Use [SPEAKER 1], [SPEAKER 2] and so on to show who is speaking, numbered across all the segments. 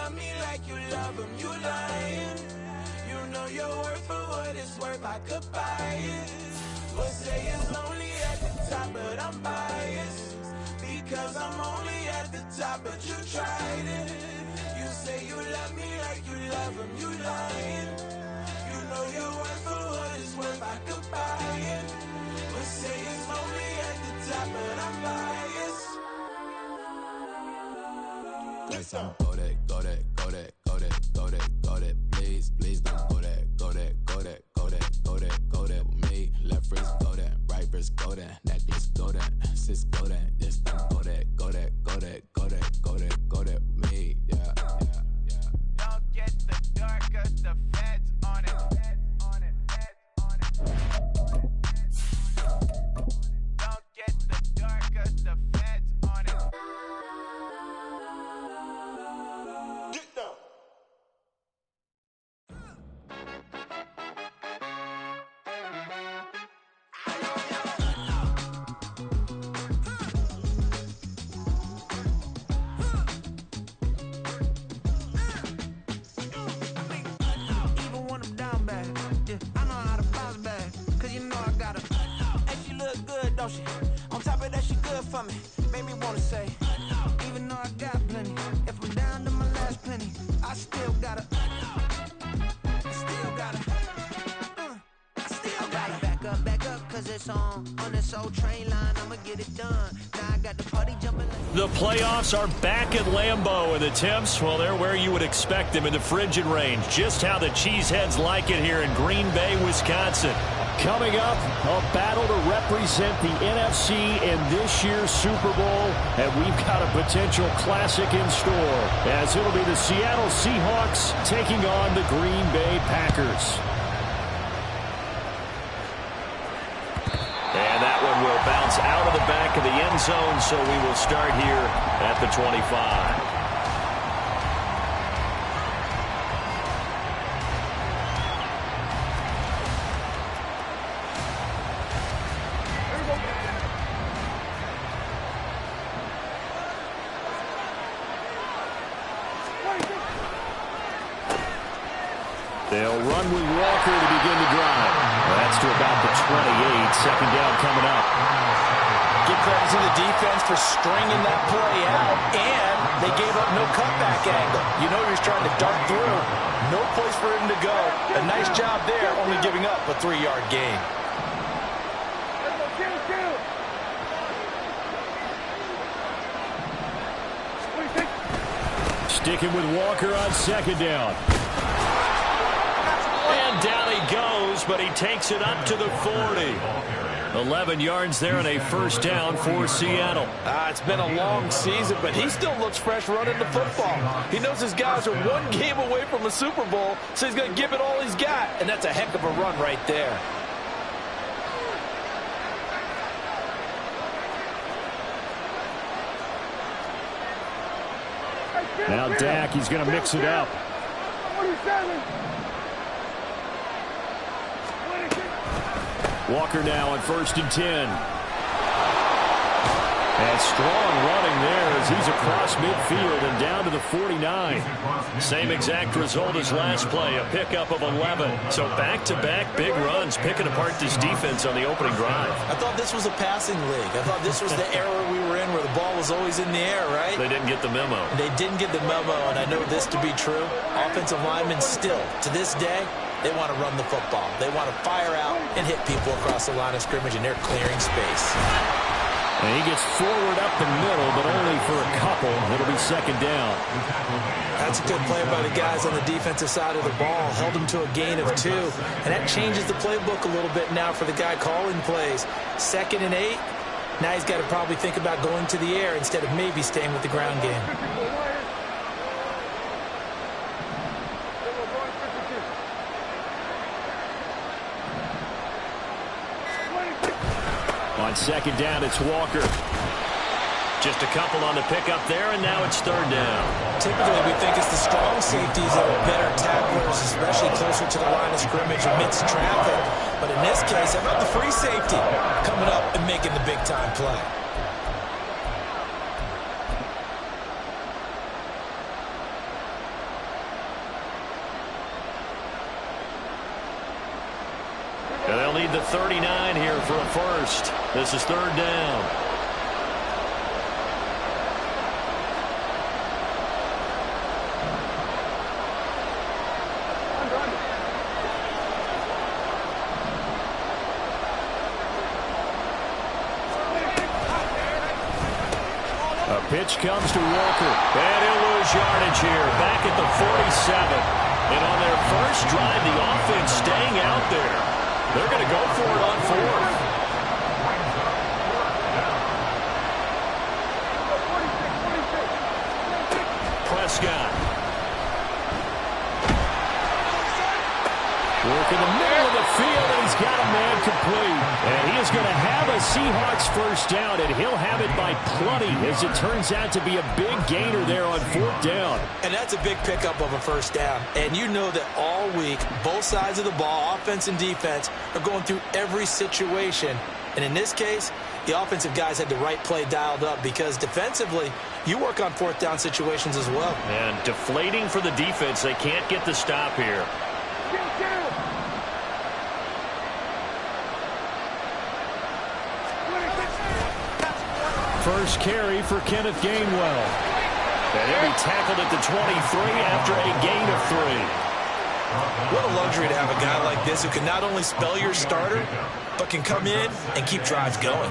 [SPEAKER 1] love me like you love him, you lying. You know your worth for what it's worth, I could buy it. But say it's lonely at the top, but I'm biased. Because I'm only at the top, but you tried it. You say you love me like you love him, you lying. You know your worth for what it's worth, I could buy it. But say it's lonely at the top, but I'm biased.
[SPEAKER 2] Yes, I'm go that, go that, go that, go that, go that, go that. Please, please don't go that, go that, go that, go that, go that, go that with me. Left wrist go that, right wrist go that, necklace go that, sis go that. Yes, don't go that, go that, go that, go that, go that, go that with me. Yeah, yeah, yeah.
[SPEAKER 1] Don't get the dark, cause the feds on it, feds on it, feds on it. Don't get the dark, cause the feds on it. Get down.
[SPEAKER 3] Even when I'm down bad, yeah, I know how to bounce back. Cause you know I got her. And she look good, don't she? On top of that, she good for me. Made me wanna say, even though I got plenty, if I'm down to my last penny, I still got her. I still got her. I still got her. Back up, cause it's on this old train line, I'ma get it done. Now I got the party jumping.
[SPEAKER 4] The playoffs are back at Lambeau, and the temps, well, they're where you would expect them in the frigid range. Just how the Cheeseheads like it here in Green Bay, Wisconsin. Coming up, a battle to represent the NFC in this year's Super Bowl, and we've got a potential classic in store, as it'll be the Seattle Seahawks taking on the Green Bay Packers. And that one will bounce out of the back of the end zone, so we will start here at the 25. They'll run with Walker to begin the drive. That's to about the 28. Second down coming up.
[SPEAKER 5] Give credit to the defense for stringing that play out, and they gave up no cutback angle. You know he was trying to dart through. No place for him to go. A nice job there, only giving up a 3-yard gain.
[SPEAKER 4] Sticking with Walker on second down. And down he goes, but he takes it up to the 40. 11 yards there and a first down for Seattle.
[SPEAKER 5] It's been a long season, but he still looks fresh running the football. He knows his guys are one game away from a Super Bowl, so he's going to give it all he's got, and that's a heck of a run right there.
[SPEAKER 4] Now Dak, he's going to mix it up. Walker now on 1st and 10. And strong running there as he's across midfield and down to the 49. Same exact result as last play, a pickup of 11. So back-to-back big runs, picking apart this defense on the opening drive.
[SPEAKER 5] I thought this was a passing league. I thought this was the era we were in where the ball was always in the air, right?
[SPEAKER 4] They didn't get the memo.
[SPEAKER 5] They didn't get the memo, and I know this to be true. Offensive linemen still, to this day, they want to run the football. They want to fire out and hit people across the line of scrimmage, and they're clearing space.
[SPEAKER 4] And he gets forward up the middle, but only for a couple. It'll be second down.
[SPEAKER 5] That's a good play by the guys on the defensive side of the ball. Held him to a gain of 2. And that changes the playbook a little bit now for the guy calling plays. 2nd and 8. Now he's got to probably think about going to the air instead of maybe staying with the ground game.
[SPEAKER 4] On second down, it's Walker. Just a couple on the pickup there, and now it's third down.
[SPEAKER 5] Typically, we think it's the strong safeties that are better tacklers, especially closer to the line of scrimmage amidst traffic. But in this case, how about the free safety coming up and making the big-time play?
[SPEAKER 4] need the 39 here for a first. This is third down. A pitch comes to Walker, and he'll lose yardage here, back at the 47. And on their first drive, the offense staying out there. They're going to go for it on fourth. Prescott. Work in the middle of the field, and he's got a man complete. And he is going to have a Seahawks first down, and he'll have it by plenty, as it turns out to be a big gainer there on fourth down.
[SPEAKER 5] And that's a big pickup of a first down. And you know that all week, both sides of the ball, offense and defense, are going through every situation. And in this case, the offensive guys had the right play dialed up, because defensively, you work on fourth down situations as well.
[SPEAKER 4] And deflating for the defense. They can't get the stop here. First carry for Kenneth Gainwell. And he'll be tackled at the 23 after a gain of 3.
[SPEAKER 5] What a luxury to have a guy like this who can not only spell your starter, but can come in and keep drives going.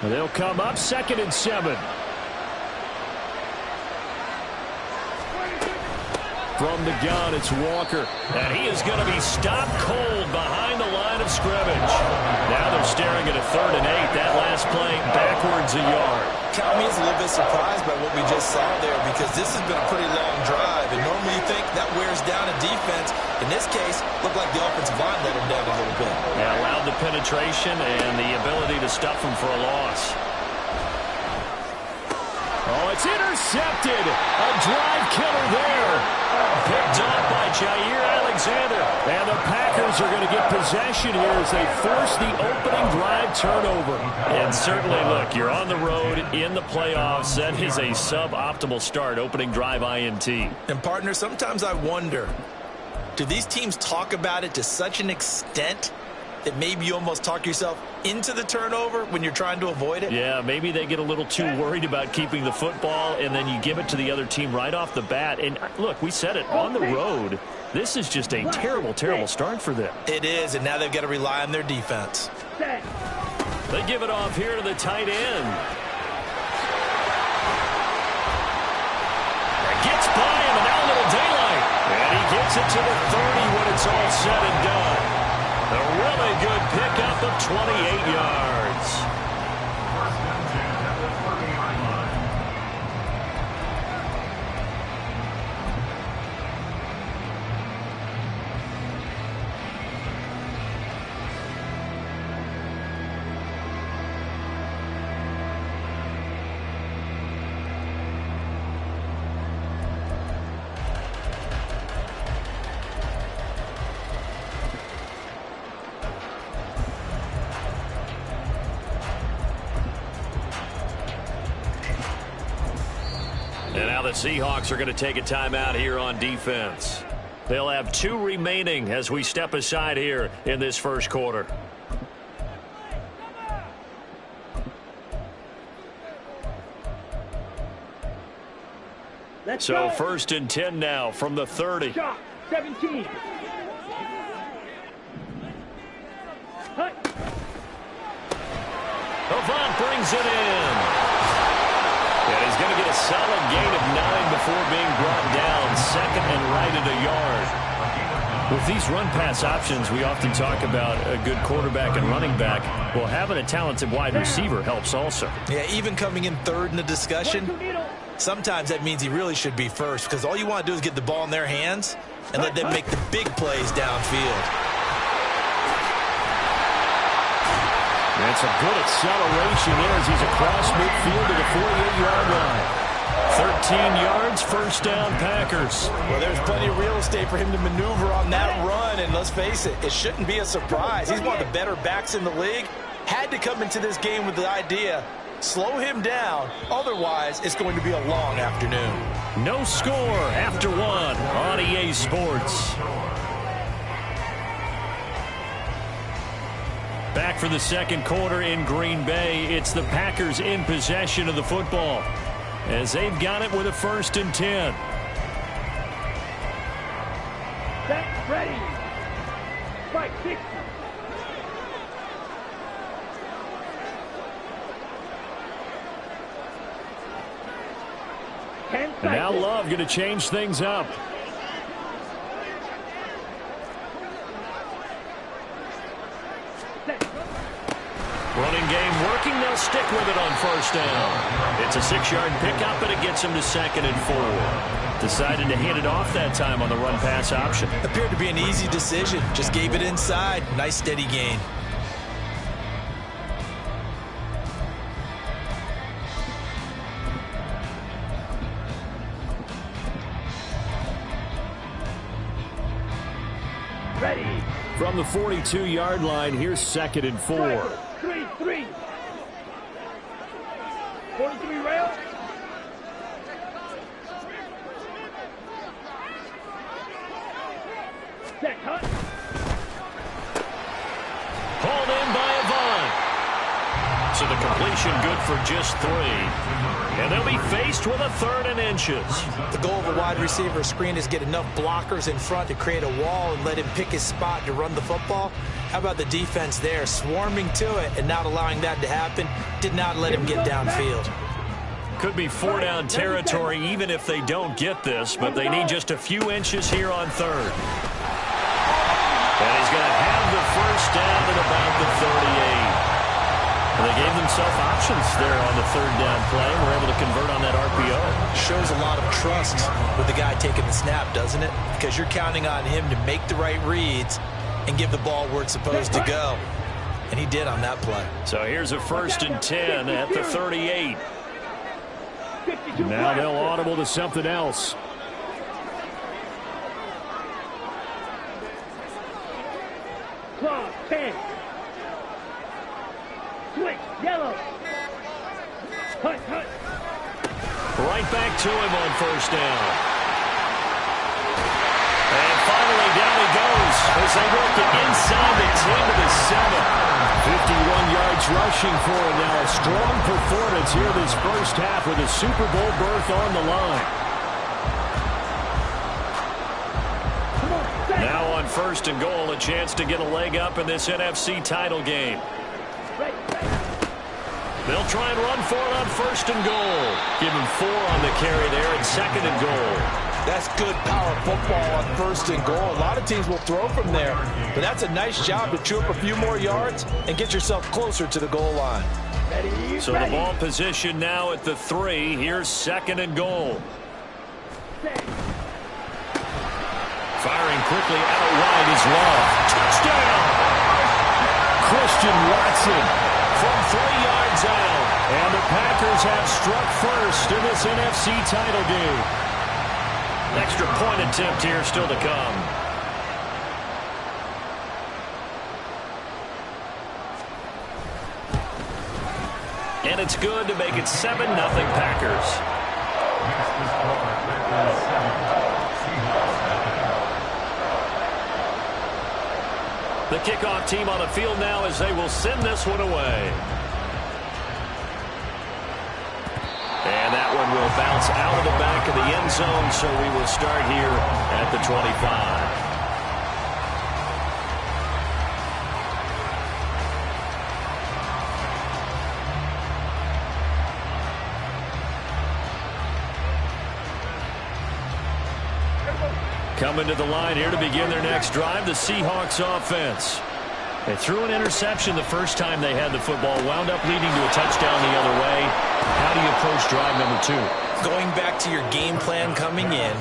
[SPEAKER 4] And they'll come up 2nd and 7. From the gun, it's Walker. And he is going to be stopped cold behind the line of scrimmage. Now they're staring at a 3rd and 8. That last play backwards a yard.
[SPEAKER 5] Tommy is a little bit surprised by what we just saw there, because this has been a pretty long drive. And normally you think that wears down a defense. In this case, looked like the offensive line let him down a little bit.
[SPEAKER 4] Yeah, allowed the penetration and the ability to stuff him for a loss. Oh, it's intercepted. A drive killer there. Picked up by Jair Alexander. And the Packers are going to get possession here as they force the opening drive turnover. And certainly, look, you're on the road in the playoffs. That is a suboptimal start, opening drive INT.
[SPEAKER 5] And, partner, sometimes I wonder, do these teams talk about it to such an extent that maybe you almost talk yourself into the turnover when you're trying to avoid it?
[SPEAKER 4] Yeah, maybe they get a little too worried about keeping the football, and then you give it to the other team right off the bat. And look, we said it, on the road, this is just a terrible, terrible start for them.
[SPEAKER 5] It is, and now they've got to rely on their defense.
[SPEAKER 4] They give it off here to the tight end. Gets by him, and now a little daylight. And he gets it to the 30 when it's all said and done. A really good pickup of 28 yards. And now the Seahawks are going to take a timeout here on defense. They'll have 2 remaining as we step aside here in this first quarter. So 1st and 10 now from the 30.
[SPEAKER 6] 17.
[SPEAKER 4] Avant brings it in. And he's going to get a solid gain of 9 before being brought down. 2nd and right at a yard. With these run-pass options, we often talk about a good quarterback and running back. Well, having a talented wide receiver helps also.
[SPEAKER 5] Yeah, even coming in 3rd in the discussion, sometimes that means he really should be first, because all you want to do is get the ball in their hands and let them make the big plays downfield.
[SPEAKER 4] And some good acceleration there as he's across midfield to the 48-yard line. 13 yards, first down, Packers.
[SPEAKER 5] Well, there's plenty of real estate for him to maneuver on that run, and let's face it, it shouldn't be a surprise. He's one of the better backs in the league, had to come into this game with the idea, slow him down, otherwise it's going to be a long afternoon.
[SPEAKER 4] No score after one on EA Sports. Back for the second quarter in Green Bay. It's the Packers in possession of the football as they've got it with a 1st and 10.
[SPEAKER 6] Set, ready. Fight, 60.
[SPEAKER 4] And now Love going to change things up. Running game working. They'll stick with it on 1st down. It's a 6-yard pickup, and it gets them to 2nd and 4. Decided to hand it off that time on the run-pass option.
[SPEAKER 5] Appeared to be an easy decision. Just gave it inside. Nice steady gain.
[SPEAKER 6] Ready.
[SPEAKER 4] From the 42-yard line, here's 2nd and 4.
[SPEAKER 6] 3-3. 43 rail. Set, cut.
[SPEAKER 4] Hauled in by Avon. So the completion good for just 3. And they'll be faced with a 3rd and inches.
[SPEAKER 5] The goal of a wide receiver screen is get enough blockers in front to create a wall and let him pick his spot to run the football. How about the defense there, swarming to it and not allowing that to happen? Did not let him get downfield.
[SPEAKER 4] Could be 4-down territory even if they don't get this, but they need just a few inches here on 3rd. And he's going to have the 1st down at about the 38. Well, they gave themselves options there on the 3rd down play and were able to convert on that RPO.
[SPEAKER 5] Shows a lot of trust with the guy taking the snap, doesn't it? Because you're counting on him to make the right reads and give the ball where it's supposed to go. And he did on that play.
[SPEAKER 4] So here's a 1st and 10 at the 38. Now they'll audible to something else.
[SPEAKER 6] Claw, 10. Switch, yellow. Hut, hut.
[SPEAKER 4] Right back to him on 1st down. And finally down he goes as they work it inside the 10 to the 7. 51 yards rushing for him now. A strong performance here this first half with a Super Bowl berth on the line. Now on 1st and goal, a chance to get a leg up in this NFC title game. They'll try and run for it on 1st and goal. Give him 4 on the carry there and 2nd and goal.
[SPEAKER 5] That's good power football on 1st and goal. A lot of teams will throw from there, but that's a nice job to chew up a few more yards and get yourself closer to the goal line.
[SPEAKER 4] So the ball position now at the 3. Here's 2nd and goal. Firing quickly out wide is Love. Touchdown! Christian Watson from 3 yards out. And the Packers have struck first in this NFC title game. Extra point attempt here still to come. And it's good to make it 7-0 Packers. The kickoff team on the field now as they will send this one away. And that one will bounce out of the back of the end zone, so we will start here at the 25. Coming to the line here to begin their next drive, the Seahawks offense. They threw an interception the first time they had the football, wound up leading to a touchdown the other way. How do you approach drive number 2?
[SPEAKER 5] Going back to your game plan coming in,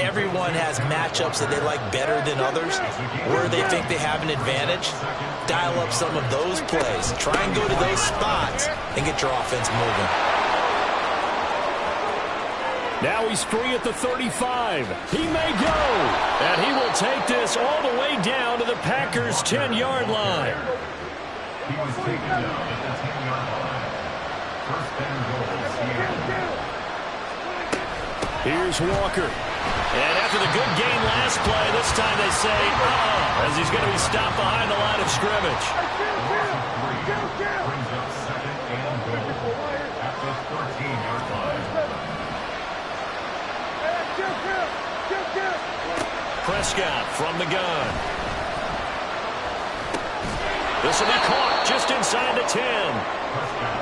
[SPEAKER 5] everyone has matchups that they like better than others, where they think they have an advantage. Dial up some of those plays. Try and go to those spots and get your offense moving.
[SPEAKER 4] Now he's free at the 35. He may go. And he will take this all the way down to the Packers' 10-yard line.
[SPEAKER 7] He was taken down at the 10-yard line. First and goal, Seattle.
[SPEAKER 4] Here's Walker. And after the good game last play, this time they say, as he's going to be stopped behind the line of scrimmage.
[SPEAKER 7] Brings up second and goal at the 13-yard line.
[SPEAKER 4] Prescott from the gun. This will be caught just inside the 10.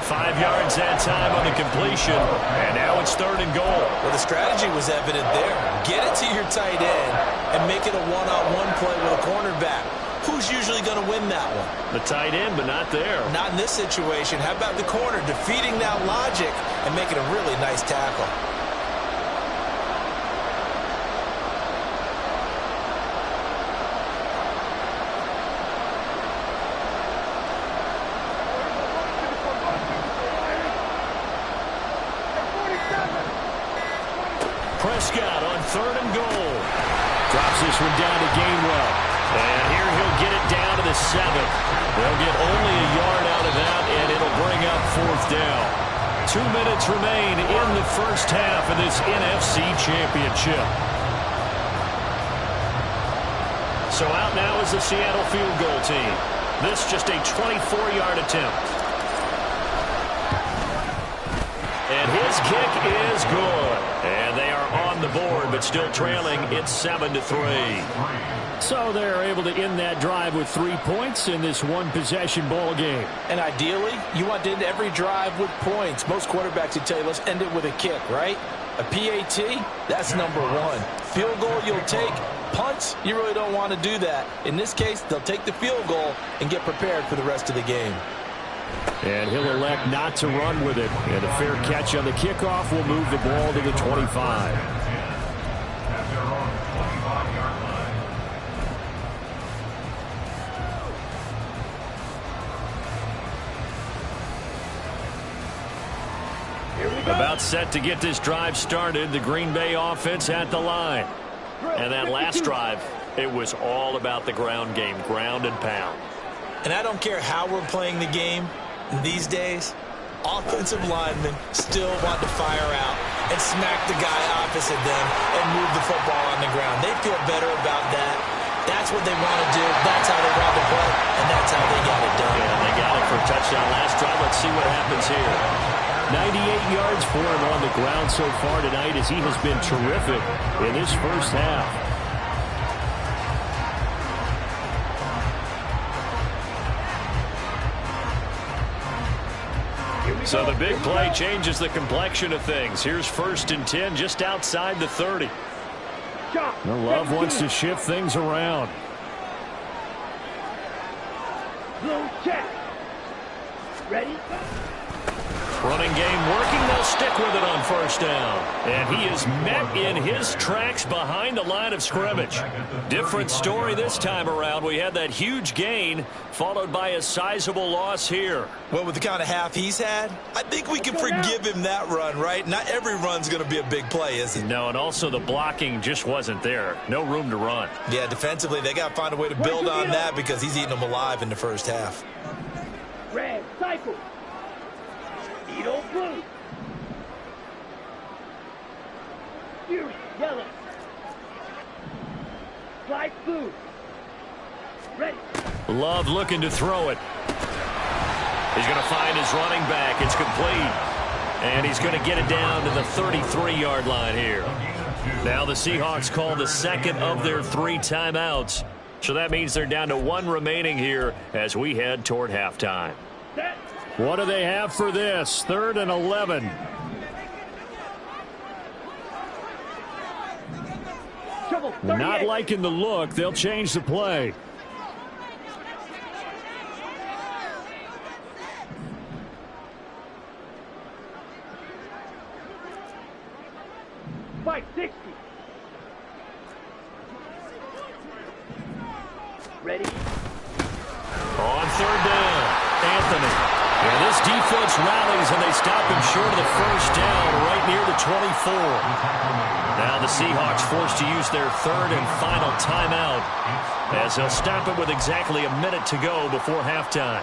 [SPEAKER 4] 5 yards that time on the completion. And now it's third and goal.
[SPEAKER 5] Well, the strategy was evident there. Get it to your tight end and make it a one-on-one play with a cornerback. Who's usually going to win that one?
[SPEAKER 4] The tight end, but not there.
[SPEAKER 5] Not in this situation. How about the corner defeating that logic and making a really nice tackle?
[SPEAKER 4] Prescott on third and goal. Drops this one down to Gainwell. And here he'll get it down to the 7. They'll get only a yard out of that, and it'll bring up fourth down. 2 minutes remain in the first half of this NFC Championship. So out now is the Seattle field goal team. This just a 24-yard attempt. And his kick is good. And they are on the board, but still trailing. It's 7-3. So they're able to end that drive with 3 points in this one-possession ball game.
[SPEAKER 5] And ideally, you want to end every drive with points. Most quarterbacks would tell you, let's end it with a kick, right? A PAT, that's number 1. Field goal you'll take. Punts, you really don't want to do that. In this case, they'll take the field goal and get prepared for the rest of the game.
[SPEAKER 4] And he'll elect not to run with it. And a fair catch on the kickoff will move the ball to the 25. About set to get this drive started. The Green Bay offense at the line. And that last drive, it was all about the ground game, ground and pound.
[SPEAKER 5] And I don't care how we're playing the game these days, offensive linemen still want to fire out and smack the guy opposite them and move the football on the ground. They feel better about that. That's what they want to do. That's how they want to play, and that's how they got it done.
[SPEAKER 4] Yeah, they got it for a touchdown last drive. Let's see what happens here. 98 yards for him on the ground so far tonight as he has been terrific in this first half. So the big play changes the complexion of things. Here's 1st and 10 just outside the 30. Love wants to shift things around.
[SPEAKER 6] Blue check. Ready?
[SPEAKER 4] Running game working. They'll stick with it on 1st down. And he is met in his tracks behind the line of scrimmage. Different story this time around. We had that huge gain followed by a sizable loss here.
[SPEAKER 5] Well, with the kind of half he's had, I think we can forgive him that run, right? Not every run's going to be a big play, is it?
[SPEAKER 4] No, and also the blocking just wasn't there. No room to run.
[SPEAKER 5] Yeah, defensively, they got to find a way to build on that because he's eating them alive in the first half.
[SPEAKER 6] Red, cycle. Edo blue. Fury, yellow. Fly blue. Ready.
[SPEAKER 4] Love looking to throw it. He's going to find his running back. It's complete. And he's going to get it down to the 33-yard line here. Now the Seahawks call the second of their 3 timeouts. So that means they're down to 1 remaining here as we head toward halftime. What do they have for this? 3rd and 11. Not liking the look. They'll change the play.
[SPEAKER 6] Fight 60. Ready?
[SPEAKER 4] On 3rd down, Anthony. And this defense rallies, and they stop him short of the 1st down right near the 24. Now the Seahawks forced to use their 3rd and final timeout as they'll stop it with exactly a minute to go before halftime.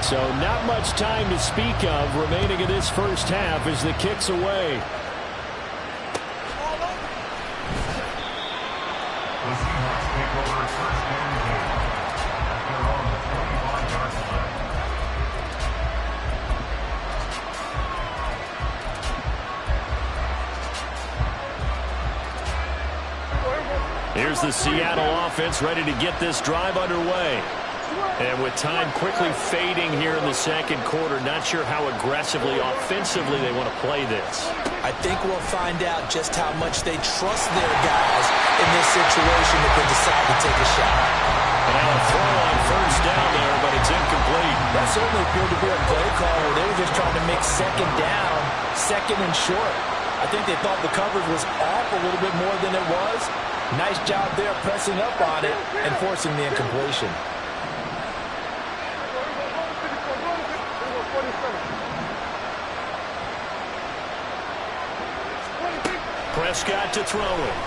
[SPEAKER 4] So not much time to speak of remaining in this first half as the kick's away.
[SPEAKER 7] The Seahawks take over first and 8 at their own 25-yard line.
[SPEAKER 4] Here's the Seattle offense ready to get this drive underway. And with time quickly fading here in the second quarter, not sure how aggressively, offensively they want to play this.
[SPEAKER 5] I think we'll find out just how much they trust their guys in this situation if they decide to take a shot.
[SPEAKER 4] And now a throw on first down there, but it's incomplete.
[SPEAKER 5] That certainly appeared to be a play call where they were just trying to make second down, second and short. I think they thought the coverage was off a little bit more than it was. Nice job there pressing up on it and forcing the incompletion.
[SPEAKER 4] Prescott to throw it.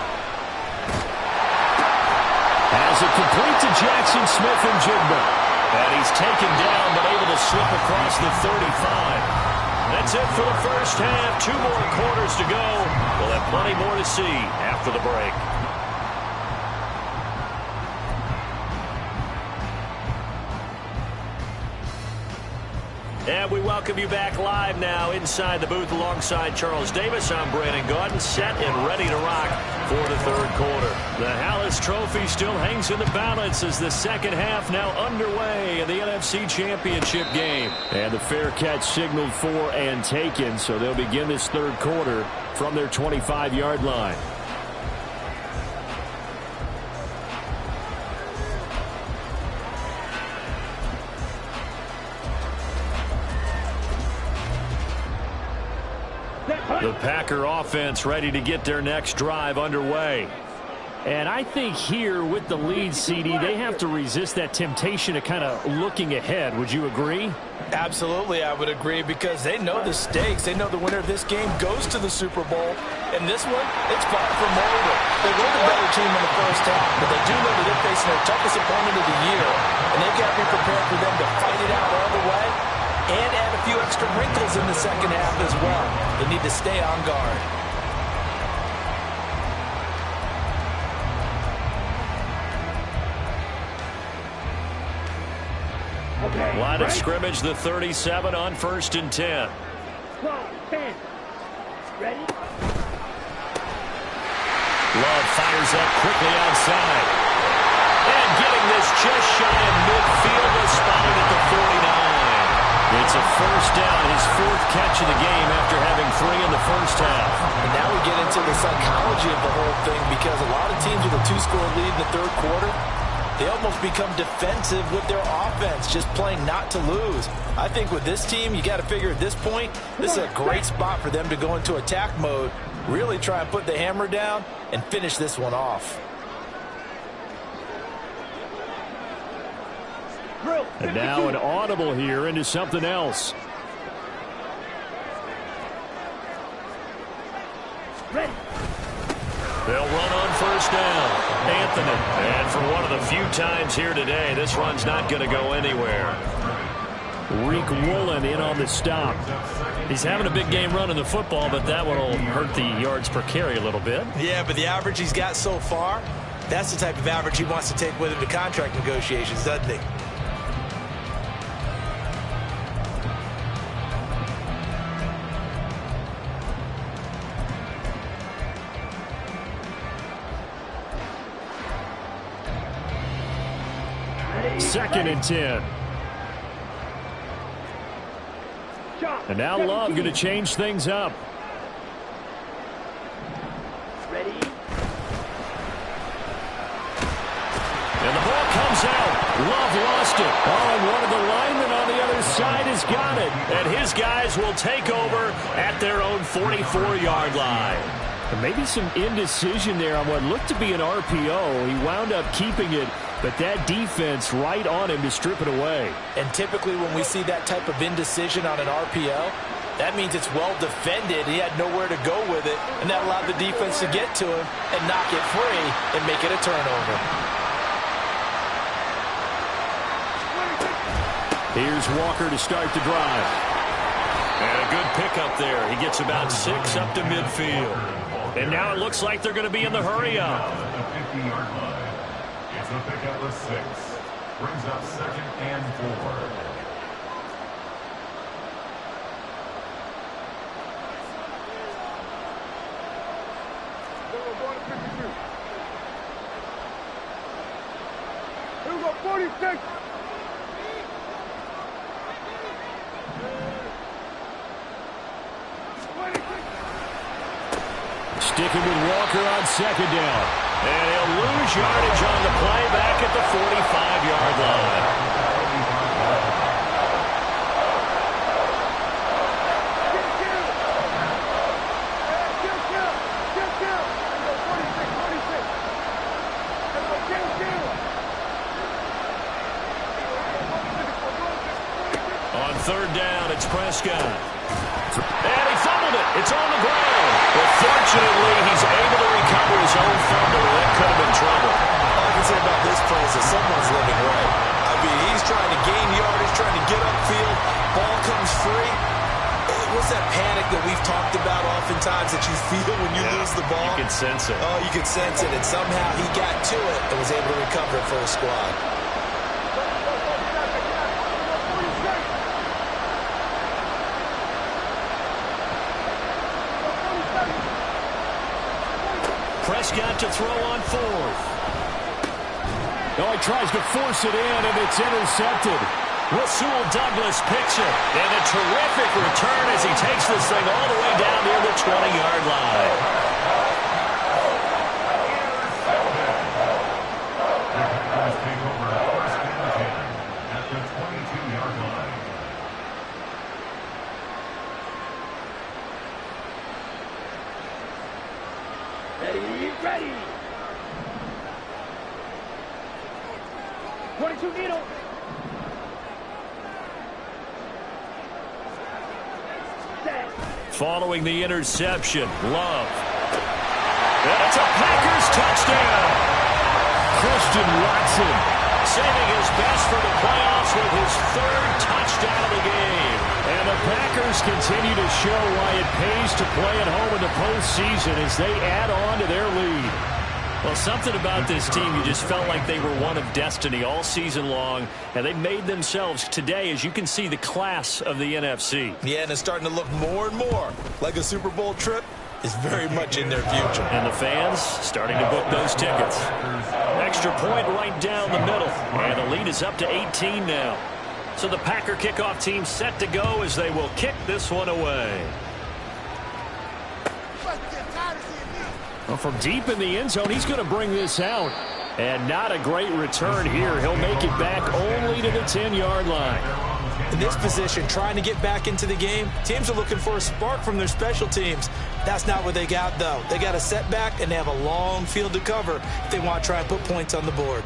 [SPEAKER 4] Has it complete to Jackson Smith-Njigba. And he's taken down but able to slip across the 35. That's it for the first half. 2 more quarters to go. We'll have plenty more to see after the break. And we welcome you back live now inside the booth alongside Charles Davis. I'm Brandon Gaudin, set and ready to rock for the third quarter. The Hallis Trophy still hangs in the balance as the second half now underway in the NFC Championship game. And the fair catch signaled for and taken, so they'll begin this third quarter from their 25-yard line. The Packer offense ready to get their next drive underway. And I think here with the lead, CD, they have to resist that temptation of kind of looking ahead. Would you agree?
[SPEAKER 5] Absolutely, I would agree, because they know the stakes. They know the winner of this game goes to the Super Bowl. And this one, it's far from over. They were the better team in the first half, but they do know that they're facing their toughest opponent of the year. And they've got to be prepared for them to fight it out all the way and add a few extra wrinkles in the second half as well. They need to stay on guard.
[SPEAKER 6] Okay.
[SPEAKER 4] Line of
[SPEAKER 6] Ready?
[SPEAKER 4] scrimmage, the 37 on 1st and 10.
[SPEAKER 6] 12, 10. Ready?
[SPEAKER 4] Love fires up quickly outside. And getting this just shy of midfield, is spotted at the 49. It's a first down, his 4th catch of the game after having 3 in the first half.
[SPEAKER 5] And now we get into the psychology of the whole thing, because a lot of teams with a 2-score lead in the third quarter, they almost become defensive with their offense, just playing not to lose. I think with this team, you got to figure at this point, this is a great spot for them to go into attack mode, really try and put the hammer down and finish this one off.
[SPEAKER 4] And now an audible here into something else.
[SPEAKER 6] Ready?
[SPEAKER 4] They'll run on first down. Anthony. And for one of the few times here today, this run's not going to go anywhere. Reek Woolen in on the stop. He's having a big game running the football, but that one will hurt the yards per carry a little bit.
[SPEAKER 5] Yeah, but the average he's got so far, that's the type of average he wants to take with him to contract negotiations, doesn't he?
[SPEAKER 4] Second and 10. And now Love going to change things up.
[SPEAKER 6] Ready?
[SPEAKER 4] And the ball comes out. Love lost it. Oh, and one of the linemen on the other side has got it. And his guys will take over at their own 44-yard line. And maybe some indecision there on what looked to be an RPO. He wound up keeping it, but that defense right on him to strip it away.
[SPEAKER 5] And typically when we see that type of indecision on an RPO, that means it's well defended. He had nowhere to go with it, and that allowed the defense to get to him and knock it free and make it a turnover.
[SPEAKER 4] Here's Walker to start the drive. And a good pickup there. He gets about 6 up to midfield. And now it looks like they're going to be in the hurry-up.
[SPEAKER 7] The 50-yard line. It's a pickup of 6. Brings up 2nd and 4.
[SPEAKER 6] Here we go, 46.
[SPEAKER 4] Sticking with Walker on 2nd down. And he'll lose yardage on the play back at the 45-yard line. On 3rd down, it's Prescott. And he fumbled it. It's on the ground. But fortunately, he's able to recover his own fumble. That could have been trouble.
[SPEAKER 5] All I can say about this play is that someone's living right. I mean, he's trying to gain yardage, trying to get upfield. Ball comes free. What's that panic that we've talked about oftentimes that you feel when you lose the ball?
[SPEAKER 4] You can sense it.
[SPEAKER 5] Oh, you can sense it. And somehow he got to it and was able to recover it for the squad.
[SPEAKER 4] Prescott to throw on 4th. Oh, he tries to force it in, and it's intercepted. Rasul Douglas picks it. And a terrific return as he takes this thing all the way down near the 20-yard line.
[SPEAKER 7] Take over 1st and 10 at the 22-yard line.
[SPEAKER 6] Ready. 22 needle. Set.
[SPEAKER 4] Following the interception, Love. And it's a Packers touchdown. Christian Watson saving his best for the playoffs with his 3rd touchdown of the game. And the Packers continue to show why it pays to play at home in the postseason as they add on to their lead. Well, something about this team, you just felt like they were one of destiny all season long, and they made themselves today, as you can see, the class of the NFC.
[SPEAKER 5] Yeah, and it's starting to look more and more like a Super Bowl trip is very much in their future.
[SPEAKER 4] And the fans starting to book those tickets. Extra point right down the middle, and the lead is up to 18 now. So the Packer kickoff team set to go as they will kick this one away. Well, from deep in the end zone, he's going to bring this out. And not a great return here. He'll make it back only to the 10-yard line.
[SPEAKER 5] In this position, trying to get back into the game, teams are looking for a spark from their special teams. That's not what they got, though. They got a setback, and they have a long field to cover if they want to try and put points on the board.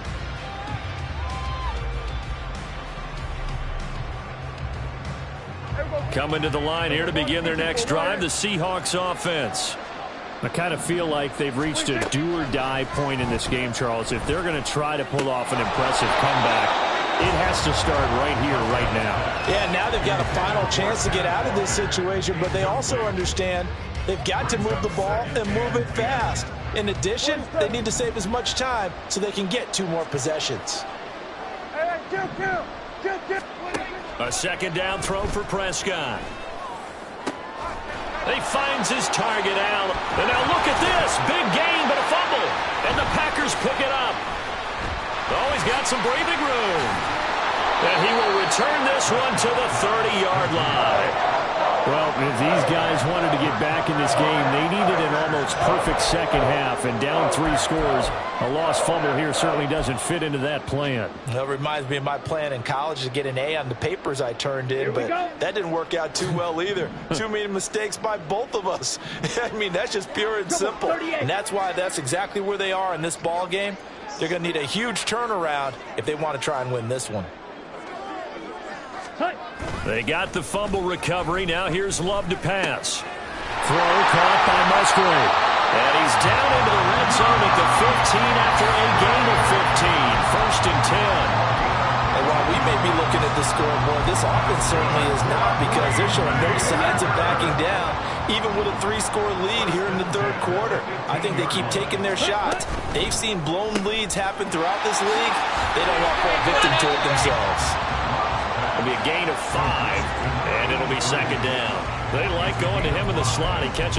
[SPEAKER 4] Coming to the line here to begin their next drive, the Seahawks offense. I kind of feel like they've reached a do-or-die point in this game, Charles. If they're going to try to pull off an impressive comeback, it has to start right here, right now.
[SPEAKER 5] Yeah, now they've got a final chance to get out of this situation, but they also understand they've got to move the ball and move it fast. In addition, they need to save as much time so they can get 2 more possessions.
[SPEAKER 4] A 2nd down throw for Prescott. He finds his target out. And now look at this. Big gain, but a fumble. And the Packers pick it up. Oh, he's got some breathing room. And he will return this one to the 30-yard line. Well, if these guys wanted to get back in this game, they needed an almost perfect second half. And down 3 scores, a lost fumble here certainly doesn't fit into that plan.
[SPEAKER 5] That reminds me of my plan in college to get an A on the papers I turned in, but that didn't work out too well either. Too many mistakes by both of us. I mean, that's just pure and simple. And that's why that's exactly where they are in this ball game. They're going to need a huge turnaround if they want to try and win this one.
[SPEAKER 4] They got the fumble recovery. Now here's Love to pass. Throw caught by Musgrave. And he's down into the red zone at the 15 after a gain of 15. 1st and 10.
[SPEAKER 5] And while we may be looking looking at the scoreboard. This offense certainly is not, because they're showing no signs of backing down, even with a 3-score lead here in the third quarter. I think they keep taking their shots. They've seen blown leads happen throughout this league. They don't want to fall victim to it themselves.
[SPEAKER 4] It'll be a gain of 5, and it'll be second down. They like going to him in the slot. He catches